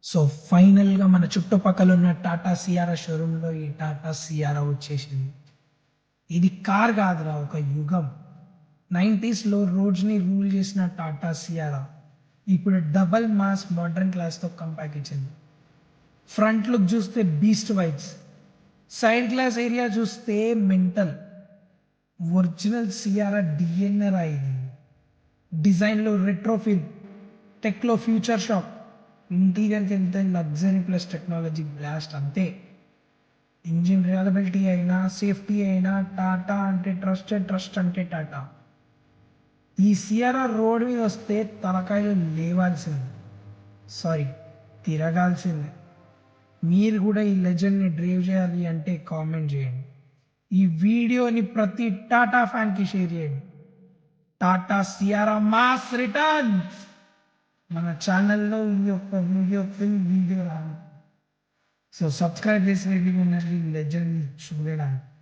So ఫైనల్‌గా మన చుట్టుపక్కల ఉన్న టాటా సియారా షోరూమ్‌లో ఈ టాటా సియారా వచ్చేసింది. ఇది కార్ కాదురా ఒక యుగం. 90స్‌లో రోడ్స్‌ని రూల్ చేసిన టాటా సియారా ఇప్పుడు డబుల్ మాస్ మోడర్న్ క్లాస్‌తో కంబ్యాక్ ఇచ్చింది. ఫ్రంట్ లుక్ చూస్తే beast vibes, side glass area చూస్తే మెంటల్. ఒరిజినల్ సియారా డిఎన్ఏ రా ఇది. డిజైన్‌లో రెట్రో ఫీల్, టెక్‌లో ఫ్యూచర్ షాక్, ఇంటీరియర్‌కి వెళ్తే లగ్జరీ ప్లస్ టెక్నాలజీ బ్లాస్ట్ అంతే. ఇంజిన్ రిలయబిలిటీ అయినా, సేఫ్టీ అయినా టాటా అంటే ట్రస్ట్ అంటే టాటా. ఈ సియారా రోడ్ మీద వస్తే తలకాయలు లేవాల్సిందే, సారీ తిరగాల్సిందే. మీరు కూడా ఈ లెజెండ్ని డ్రైవ్ చేయాలి అంటే కామెంట్ చేయండి. ఈ వీడియోని ప్రతి టాటా ఫ్యాన్కి షేర్ చేయండి. Tata Sierra mass returns. మన ఛానల్లో ఇది ఒక వీడియో రాదు. సో సబ్స్క్రైబ్ చేసి రెడీగా ఉండండి లెజెండ్ చూడడానికి.